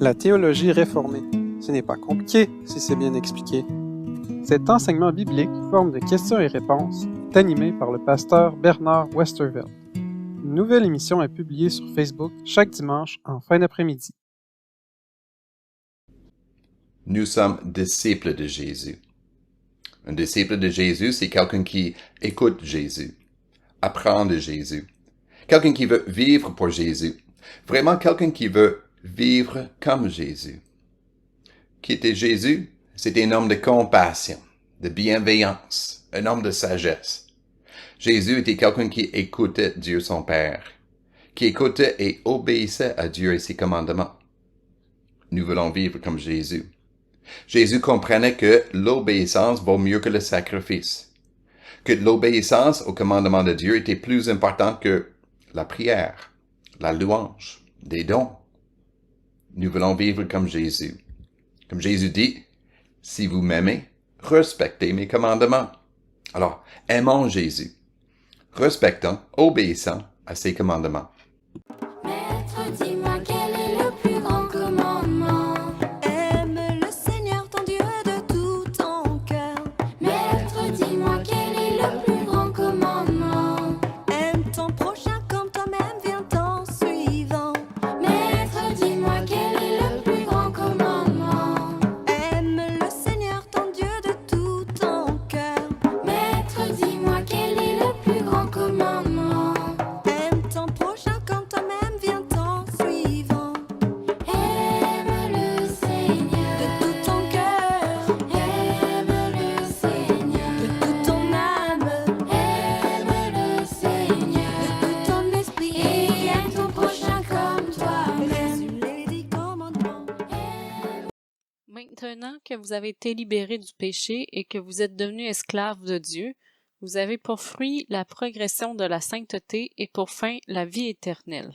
La théologie réformée. Ce n'est pas compliqué si c'est bien expliqué. Cet enseignement biblique, forme de questions et réponses, est animé par le pasteur Bernard Westervelt. Une nouvelle émission est publiée sur Facebook chaque dimanche en fin d'après-midi. Nous sommes disciples de Jésus. Un disciple de Jésus, c'est quelqu'un qui écoute Jésus, apprend de Jésus, quelqu'un qui veut vivre pour Jésus, vraiment quelqu'un qui veut vivre comme Jésus. Qui était Jésus? C'était un homme de compassion, de bienveillance, un homme de sagesse. Jésus était quelqu'un qui écoutait Dieu son Père, qui écoutait et obéissait à Dieu et ses commandements. Nous voulons vivre comme Jésus. Jésus comprenait que l'obéissance vaut mieux que le sacrifice, que l'obéissance au commandement de Dieu était plus importante que la prière, la louange, des dons. Nous voulons vivre comme Jésus. Comme Jésus dit, si vous m'aimez, respectez mes commandements. Alors, aimons Jésus, respectons, obéissons à ses commandements. Maître, dis-moi quel est le plus grand commandement? Aime le Seigneur ton Dieu de tout ton cœur. Maître, dis-moi quel est le plus grand commandement? Aime ton prochain comme toi-même, viens en suivant. Maître, dis-moi quel est le plus grand commandement? Aime le Seigneur ton Dieu de tout ton cœur. Maître, dis-moi quel est le plus grand commandement? Aime ton prochain comme toi-même, viens en suivant. Aime le Seigneur De tout ton cœur, aime le Seigneur de toute ton âme, aime le Seigneur de tout ton esprit. et aime ton prochain comme toi-même. Jésus les 10 commandements. Maintenant que vous avez été libérés du péché et que vous êtes devenus esclaves de Dieu, vous avez pour fruit la progression de la sainteté et pour fin la vie éternelle.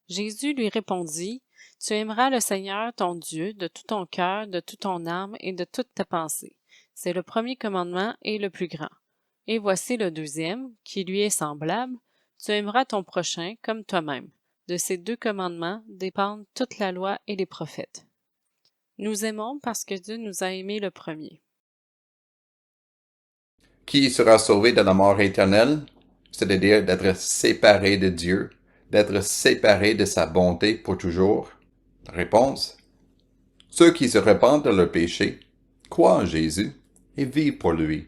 Jésus lui répondit, « Tu aimeras le Seigneur ton Dieu de tout ton cœur, de toute ton âme et de toute ta pensée. C'est le premier commandement et le plus grand. Et voici le deuxième, qui lui est semblable, tu aimeras ton prochain comme toi-même. De ces deux commandements dépendent toute la loi et les prophètes. » Nous aimons parce que Dieu nous a aimés le premier. Qui sera sauvé de la mort éternelle? C'est-à-dire d'être séparé de Dieu, d'être séparé de sa bonté pour toujours? Réponse: ceux qui se repentent de leurs péchés, croient en Jésus et vivent pour lui.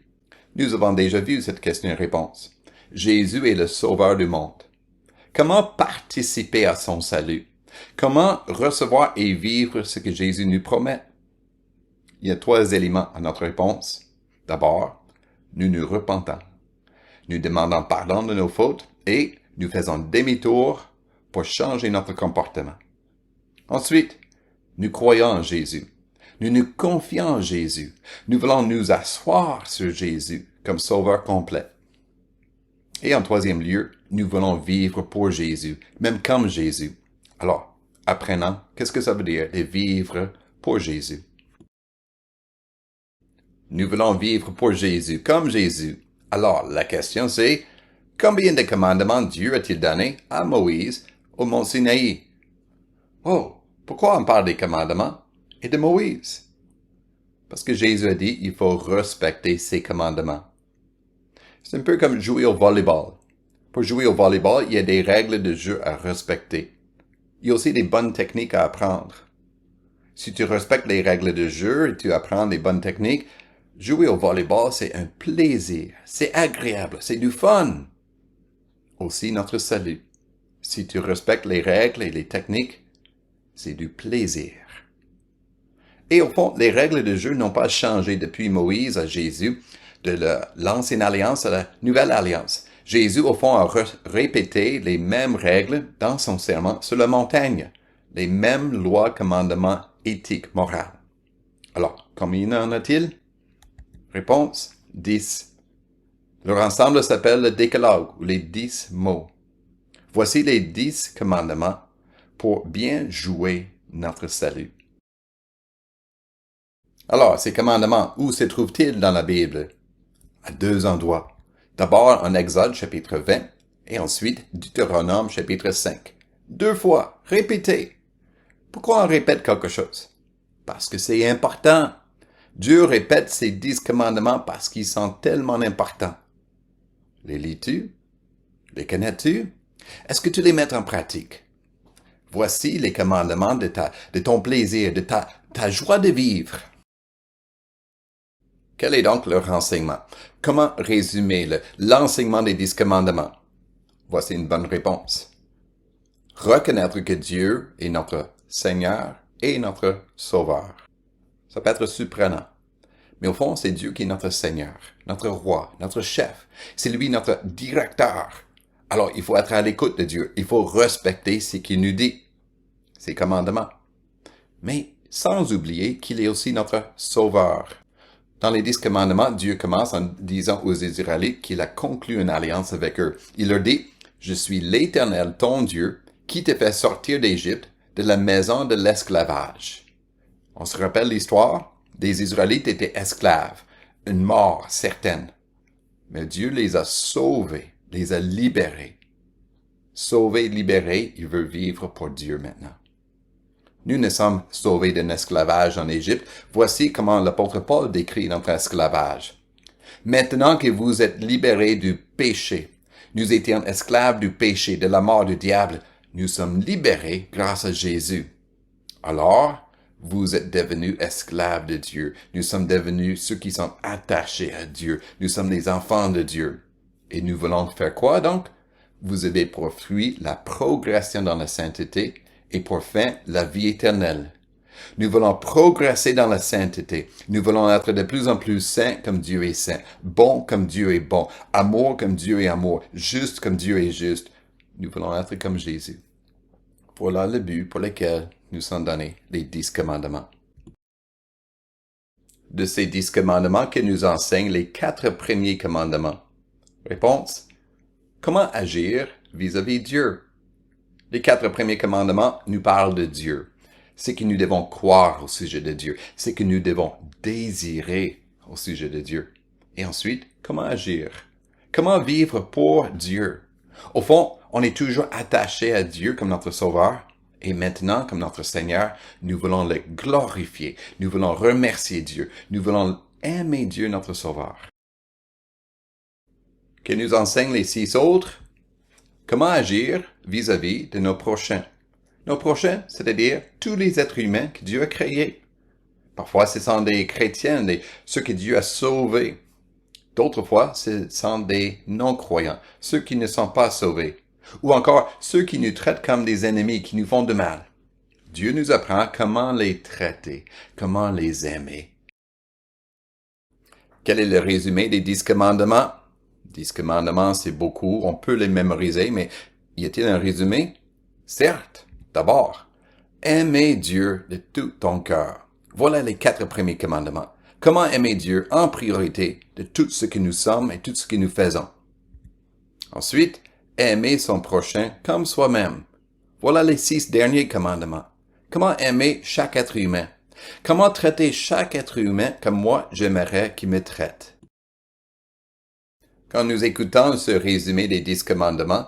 Nous avons déjà vu cette question-réponse. Jésus est le sauveur du monde. Comment participer à son salut? Comment recevoir et vivre ce que Jésus nous promet? Il y a 3 éléments à notre réponse. D'abord, nous nous repentons. Nous demandons pardon de nos fautes et nous faisons demi-tour pour changer notre comportement. Ensuite, nous croyons en Jésus. Nous nous confions en Jésus. Nous voulons nous asseoir sur Jésus comme sauveur complet. Et en troisième lieu, nous voulons vivre pour Jésus, même comme Jésus. Alors, apprenons, qu'est-ce que ça veut dire de vivre pour Jésus? Nous voulons vivre pour Jésus, comme Jésus. Alors, la question c'est, combien de commandements Dieu a-t-il donné à Moïse au mont Sinaï? Oh, pourquoi on parle des commandements et de Moïse? Parce que Jésus a dit, il faut respecter ses commandements. C'est un peu comme jouer au volleyball. Pour jouer au volleyball, il y a des règles de jeu à respecter. Il y a aussi des bonnes techniques à apprendre. Si tu respectes les règles de jeu et tu apprends des bonnes techniques, jouer au volleyball, c'est un plaisir, c'est agréable, c'est du fun. Aussi notre salut. Si tu respectes les règles et les techniques, c'est du plaisir. Et au fond, les règles de jeu n'ont pas changé depuis Moïse à Jésus, de l'ancienne alliance à la nouvelle alliance. Jésus, au fond, a répété les mêmes règles dans son sermon sur la montagne, les mêmes lois, commandements, éthiques, morales. Alors, combien en a-t-il? Réponse, 10. Leur ensemble s'appelle le décalogue, ou les 10 mots. Voici les 10 commandements pour bien jouer notre salut. Alors, ces commandements, où se trouvent-ils dans la Bible? À 2 endroits. D'abord en Exode chapitre 20 et ensuite Deutéronome chapitre 5. 2 fois, répétez. Pourquoi on répète quelque chose? Parce que c'est important. Dieu répète ses 10 commandements parce qu'ils sont tellement importants. Les lis-tu? Les connais-tu? Est-ce que tu les mets en pratique? Voici les commandements de ton plaisir, de ta joie de vivre. Quel est donc leur enseignement? Comment résumer l'enseignement des 10 commandements? Voici une bonne réponse. Reconnaître que Dieu est notre Seigneur et notre Sauveur. Ça peut être surprenant. Mais au fond, c'est Dieu qui est notre Seigneur, notre Roi, notre Chef. C'est lui notre directeur. Alors, il faut être à l'écoute de Dieu. Il faut respecter ce qu'il nous dit, ses commandements. Mais sans oublier qu'il est aussi notre Sauveur. Dans les 10 commandements, Dieu commence en disant aux Israélites qu'il a conclu une alliance avec eux. Il leur dit, « Je suis l'Éternel, ton Dieu, qui te fait sortir d'Égypte, de la maison de l'esclavage. » On se rappelle l'histoire? Les Israélites étaient esclaves, une mort certaine. Mais Dieu les a sauvés, les a libérés. Sauvés, libérés, il veut vivre pour Dieu maintenant. Nous ne sommes sauvés d'un esclavage en Égypte. Voici comment l'apôtre Paul décrit notre esclavage. Maintenant que vous êtes libérés du péché, nous étions esclaves du péché, de la mort du diable, nous sommes libérés grâce à Jésus. Alors, vous êtes devenus esclaves de Dieu. Nous sommes devenus ceux qui sont attachés à Dieu. Nous sommes les enfants de Dieu. Et nous voulons faire quoi donc? Vous avez pour fruit la progression dans la sainteté et pour fin la vie éternelle. Nous voulons progresser dans la sainteté. Nous voulons être de plus en plus saints comme Dieu est saint, bon comme Dieu est bon, amour comme Dieu est amour, juste comme Dieu est juste. Nous voulons être comme Jésus. Voilà le but pour lequel nous sont donnés les 10 commandements. De ces 10 commandements que nous enseignent les 4 premiers commandements. Réponse. Comment agir vis-à-vis Dieu? Les 4 premiers commandements nous parlent de Dieu. C'est que nous devons croire au sujet de Dieu. C'est que nous devons désirer au sujet de Dieu. Et ensuite, comment agir? Comment vivre pour Dieu? Au fond, on est toujours attaché à Dieu comme notre Sauveur. Et maintenant, comme notre Seigneur, nous voulons le glorifier. Nous voulons remercier Dieu. Nous voulons aimer Dieu, notre Sauveur. Que nous enseignent les 6 autres? Comment agir vis-à-vis de nos prochains? Nos prochains, c'est-à-dire tous les êtres humains que Dieu a créés. Parfois, ce sont des chrétiens, ceux que Dieu a sauvés. D'autres fois, ce sont des non-croyants, ceux qui ne sont pas sauvés. Ou encore, ceux qui nous traitent comme des ennemis, qui nous font de mal. Dieu nous apprend comment les traiter, comment les aimer. Quel est le résumé des 10 commandements? 10 commandements, c'est beaucoup, on peut les mémoriser, mais y a-t-il un résumé? Certes. D'abord, aimer Dieu de tout ton cœur. Voilà les 4 premiers commandements. Comment aimer Dieu en priorité de tout ce que nous sommes et tout ce que nous faisons. Ensuite, aimer son prochain comme soi-même. Voilà les 6 derniers commandements. Comment aimer chaque être humain? Comment traiter chaque être humain comme moi j'aimerais qu'il me traite? Quand nous écoutons ce résumé des 10 commandements,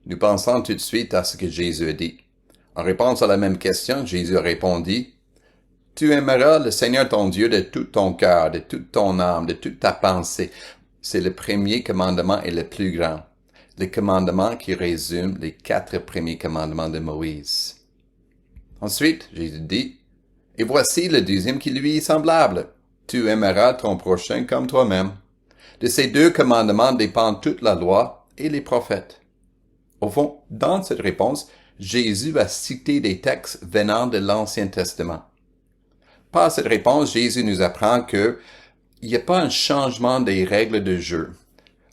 nous pensons tout de suite à ce que Jésus a dit. En réponse à la même question, Jésus répondit, « Tu aimeras le Seigneur ton Dieu de tout ton cœur, de toute ton âme, de toute ta pensée. » C'est le premier commandement et le plus grand. Le commandement qui résume les 4 premiers commandements de Moïse. Ensuite, Jésus dit, « Et voici le deuxième qui lui est semblable. Tu aimeras ton prochain comme toi-même. » De ces 2 commandements dépend toute la loi et les prophètes. Au fond, dans cette réponse, Jésus a cité des textes venant de l'Ancien Testament. Par cette réponse, Jésus nous apprend qu'il n'y a pas un changement des règles de jeu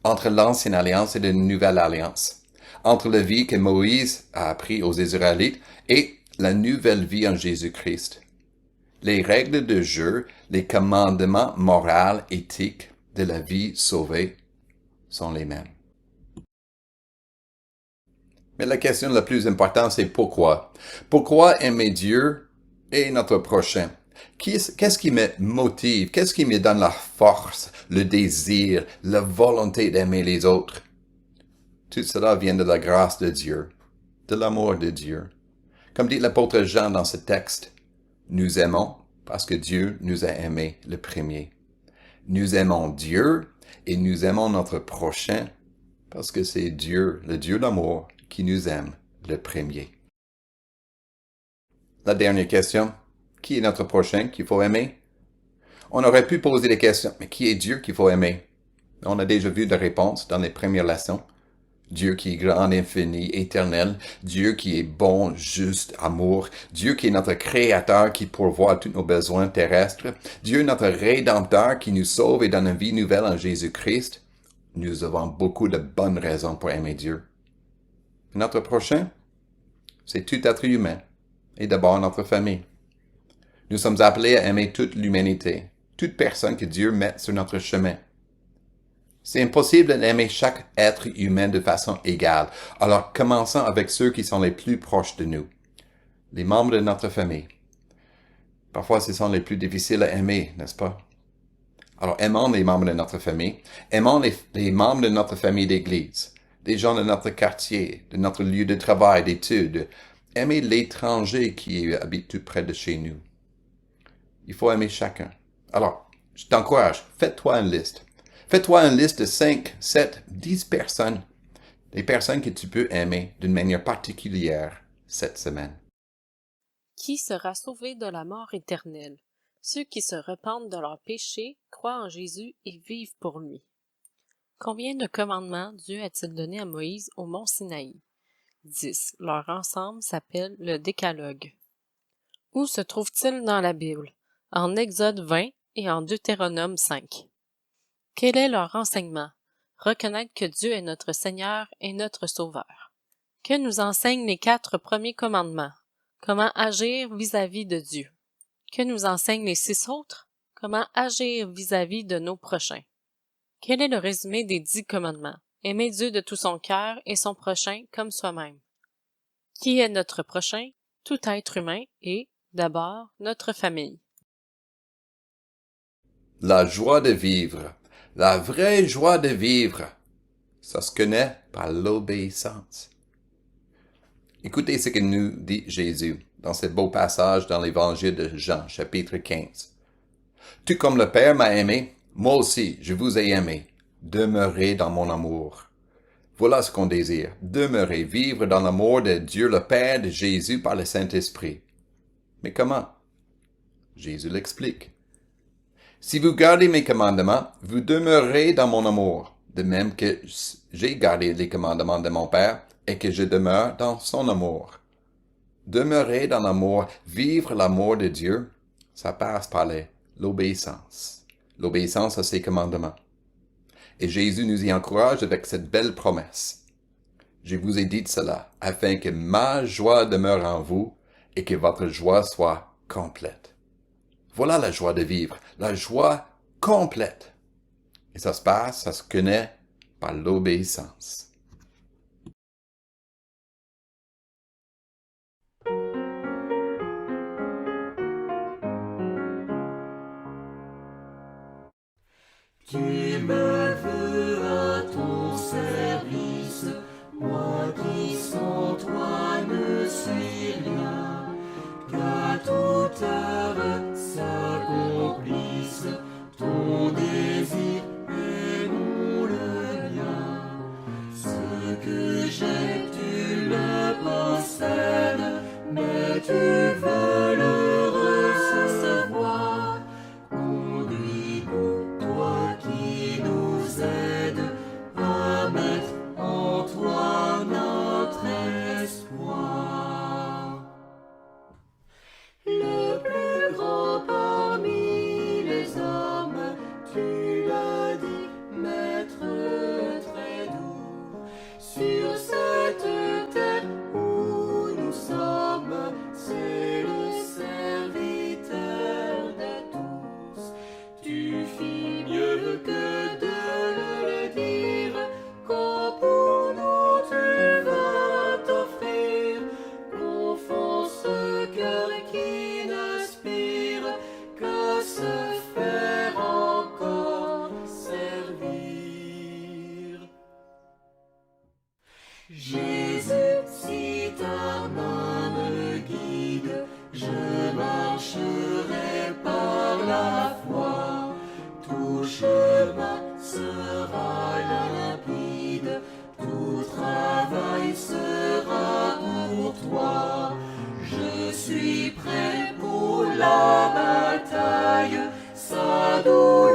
entre l'Ancienne Alliance et la Nouvelle Alliance, entre la vie que Moïse a appris aux Israélites et la nouvelle vie en Jésus-Christ. Les règles de jeu, les commandements moraux, éthiques de la vie sauvée sont les mêmes. Mais la question la plus importante, c'est pourquoi? Pourquoi aimer Dieu et notre prochain? Qu'est-ce qui me motive? Qu'est-ce qui me donne la force, le désir, la volonté d'aimer les autres? Tout cela vient de la grâce de Dieu, de l'amour de Dieu. Comme dit l'apôtre Jean dans ce texte, nous aimons parce que Dieu nous a aimés le premier. Nous aimons Dieu et nous aimons notre prochain parce que c'est Dieu, le Dieu d'amour, qui nous aime le premier. La dernière question, qui est notre prochain qu'il faut aimer? On aurait pu poser les questions, mais qui est Dieu qu'il faut aimer? On a déjà vu des réponses dans les premières leçons. Dieu qui est grand, infini, éternel. Dieu qui est bon, juste, amour. Dieu qui est notre créateur qui pourvoit tous nos besoins terrestres. Dieu notre rédempteur qui nous sauve et donne une vie nouvelle en Jésus-Christ. Nous avons beaucoup de bonnes raisons pour aimer Dieu. Notre prochain, c'est tout être humain et d'abord notre famille. Nous sommes appelés à aimer toute l'humanité, toute personne que Dieu met sur notre chemin. C'est impossible d'aimer chaque être humain de façon égale. Alors, commençons avec ceux qui sont les plus proches de nous, les membres de notre famille. Parfois, ce sont les plus difficiles à aimer, n'est-ce pas? Alors, aimons les membres de notre famille. Aimons les membres de notre famille d'église, des gens de notre quartier, de notre lieu de travail, d'études. Aimez l'étranger qui habite tout près de chez nous. Il faut aimer chacun. Alors, je t'encourage, fais-toi une liste. Fais-toi une liste de 5, 7, 10 personnes, des personnes que tu peux aimer d'une manière particulière cette semaine. Qui sera sauvé de la mort éternelle? Ceux qui se repentent de leurs péchés, croient en Jésus et vivent pour lui. Combien de commandements Dieu a-t-il donné à Moïse au mont Sinaï? 10. Leur ensemble s'appelle le Décalogue. Où se trouve-t-il dans la Bible? En Exode 20 et en Deutéronome 5. Quel est leur enseignement? Reconnaître que Dieu est notre Seigneur et notre Sauveur. Que nous enseignent les 4 premiers commandements? Comment agir vis-à-vis de Dieu? Que nous enseignent les 6 autres? Comment agir vis-à-vis de nos prochains? Quel est le résumé des 10 commandements? Aimer Dieu de tout son cœur et son prochain comme soi-même. Qui est notre prochain? Tout être humain et, d'abord, notre famille. La joie de vivre, la vraie joie de vivre, ça se connaît par l'obéissance. Écoutez ce que nous dit Jésus dans ce beau passage dans l'Évangile de Jean, chapitre 15. Tout comme le Père m'a aimé, moi aussi je vous ai aimé. Demeurez dans mon amour. Voilà ce qu'on désire, demeurer, vivre dans l'amour de Dieu le Père, de Jésus par le Saint-Esprit. Mais comment? Jésus l'explique. Si vous gardez mes commandements, vous demeurez dans mon amour, de même que j'ai gardé les commandements de mon Père et que je demeure dans son amour. Demeurer dans l'amour, vivre l'amour de Dieu, ça passe par l'obéissance. L'obéissance à ses commandements. Et Jésus nous y encourage avec cette belle promesse. Je vous ai dit cela, afin que ma joie demeure en vous et que votre joie soit complète. Voilà la joie de vivre, la joie complète. Et ça se passe, ça se connaît par l'obéissance. Tu me veux à ton service, moi qui sans toi ne suis rien, qu'à toute heure s'accomplisse ton désir et non le mien. Ce que j'ai, tu le possèdes, mais tu veux le recevoir. Conduis-nous, toi qui nous aides, à mettre en toi notre espoir. Le plus grand parmi les hommes, tu l'as dit, maître très doux. Sur cette terre où nous sommes, c'est le serviteur de tous. Tu fis mieux que de le dire, quand pour nous tu vas t'offrir. Confond ce cœur qui n'aspire qu'à se faire encore servir. Jésus, si ta main me guide, prêt pour la bataille, sa douleur